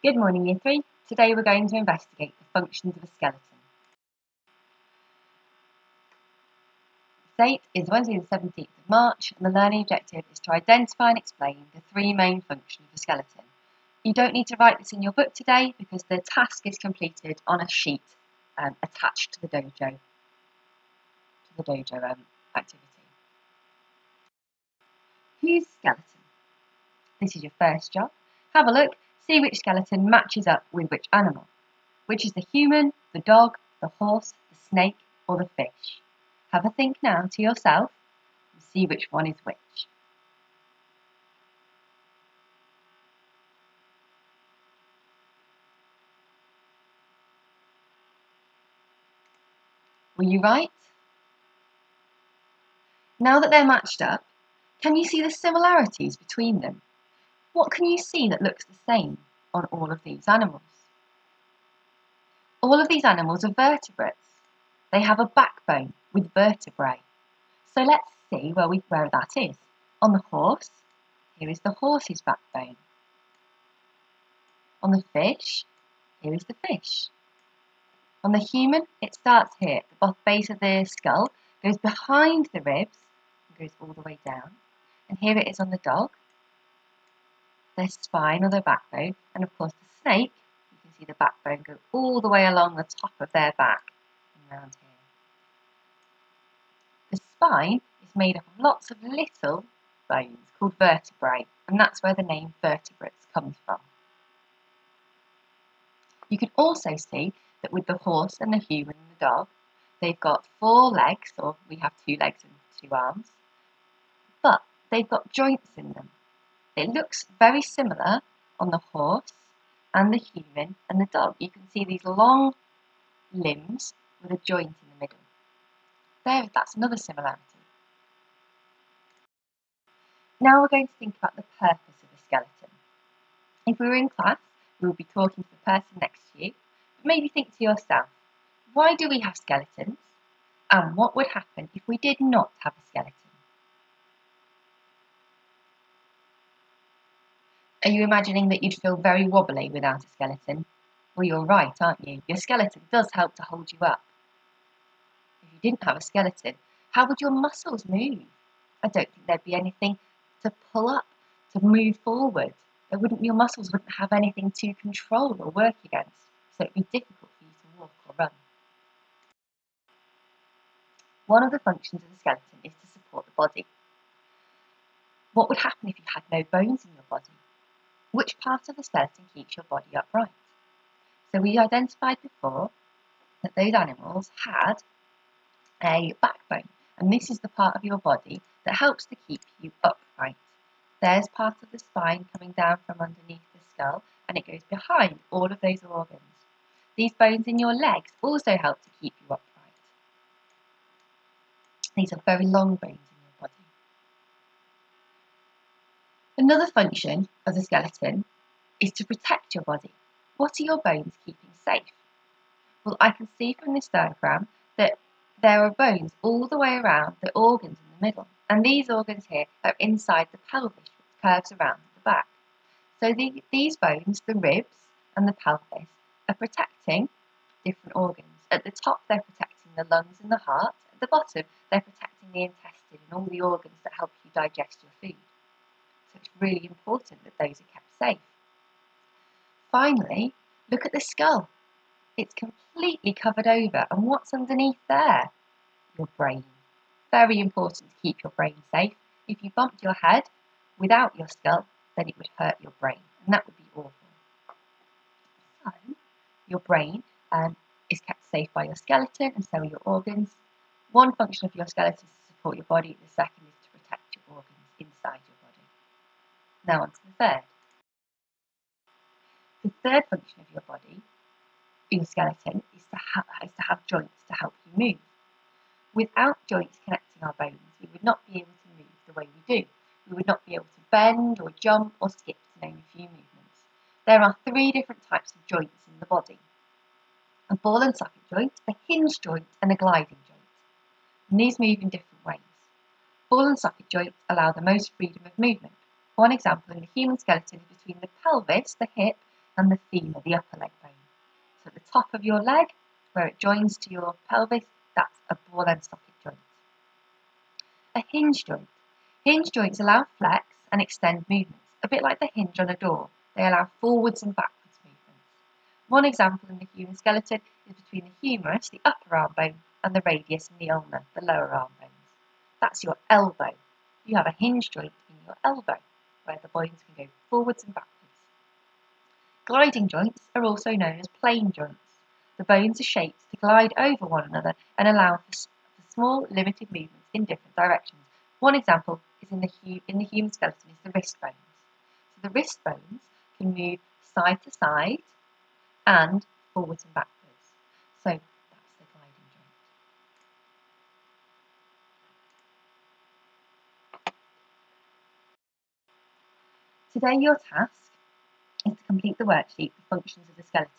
Good morning, Year 3. Today we're going to investigate the functions of a skeleton. The date is Wednesday the 17th of March and the learning objective is to identify and explain the three main functions of a skeleton. You don't need to write this in your book today because the task is completed on a sheet attached to the dojo activity. Who's skeleton? This is your first job. Have a look, see which skeleton matches up with which animal. Which is the human, the dog, the horse, the snake, or the fish? Have a think now to yourself and see which one is which. Were you right? Now that they're matched up, can you see the similarities between them? What can you see that looks the same on all of these animals? All of these animals are vertebrates. They have a backbone with vertebrae. So let's see where that is. On the horse, here is the horse's backbone. On the fish, here is the fish. On the human, it starts here at the base of the skull, goes behind the ribs, and goes all the way down. And here it is on the dog, their spine or their backbone. And of course the snake, you can see the backbone go all the way along the top of their back and round here. The spine is made up of lots of little bones called vertebrae, and that's where the name vertebrates comes from. You can also see that with the horse and the human and the dog, they've got 4 legs, or we have 2 legs and 2 arms, but they've got joints in them. It looks very similar on the horse and the human and the dog. You can see these long limbs with a joint in the middle. That's another similarity. Now we're going to think about the purpose of a skeleton. If we were in class, we would be talking to the person next to you, but maybe think to yourself, why do we have skeletons? And what would happen if we did not have a skeleton? Are you imagining that you'd feel very wobbly without a skeleton? Well, you're right, aren't you? Your skeleton does help to hold you up. If you didn't have a skeleton, how would your muscles move? I don't think there'd be anything to pull up, to move forward. Your muscles wouldn't have anything to control or work against, so it'd be difficult for you to walk or run. One of the functions of the skeleton is to support the body. What would happen if you had no bones in your body? Which part of the skeleton keeps your body upright? So we identified before that those animals had a backbone, and this is the part of your body that helps to keep you upright. There's part of the spine coming down from underneath the skull, and it goes behind all of those organs. These bones in your legs also help to keep you upright. These are very long bones in your body. Another function of the skeleton is to protect your body. What are your bones keeping safe? Well, I can see from this diagram that there are bones all the way around the organs in the middle, and these organs here are inside the pelvis, which curves around the back. So these bones, the ribs and the pelvis, are protecting different organs. At the top, they're protecting the lungs and the heart. At the bottom, they're protecting the intestine and all the organs that help you digest your food. So it's really important that those are kept safe. Finally, look at the skull. It's completely covered over, and what's underneath there? Your brain. Very important to keep your brain safe. If you bumped your head without your skull, then it would hurt your brain, and that would be awful. So, your brain is kept safe by your skeleton, and so are your organs. One function of your skeleton is to support your body, the second is to protect your organs inside your body. Now on to the third. The third function of your body, your skeleton, is to have joints to help you move. Without joints connecting our bones, we would not be able to move the way we do. We would not be able to bend or jump or skip, to name a few movements. There are 3 different types of joints in the body: a ball and socket joint, a hinge joint, and a gliding joint. And these move in different ways. Ball and socket joints allow the most freedom of movement. One example in the human skeleton is between the pelvis, the hip, and the femur, the upper leg bone. So at the top of your leg, where it joins to your pelvis, that's a ball and socket joint. A hinge joint. Hinge joints allow flex and extend movements, a bit like the hinge on a door. They allow forwards and backwards movements. One example in the human skeleton is between the humerus, the upper arm bone, and the radius and the ulna, the lower arm bones. That's your elbow. You have a hinge joint in your elbow, where the bones can go forwards and backwards. Gliding joints are also known as plane joints. The bones are shaped to glide over one another and allow for small, limited movements in different directions. One example is in the human skeleton is the wrist bones. So the wrist bones can move side to side and forwards and backwards. So that's the gliding joint. Today your task is to complete the worksheet, the functions of the skeleton.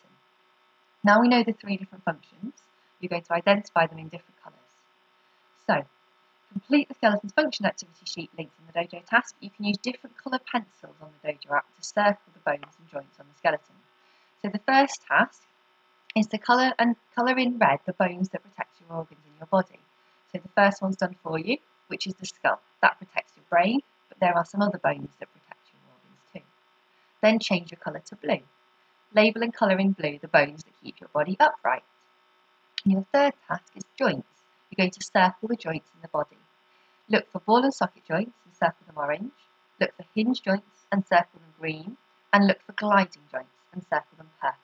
Now we know the 3 different functions, you're going to identify them in different colours. So, complete the skeleton's function activity sheet linked in the Dojo task. You can use different coloured pencils on the Dojo app to circle the bones and joints on the skeleton. So the first task is to colour in red the bones that protect your organs in your body. So the first one's done for you, which is the skull. That protects your brain, but there are some other bones that protect your organs too. Then change your colour to blue. Label and colour in blue the bones that keep your body upright. And your third task is joints. You're going to circle the joints in the body. Look for ball and socket joints and circle them orange. Look for hinge joints and circle them green. And look for gliding joints and circle them purple.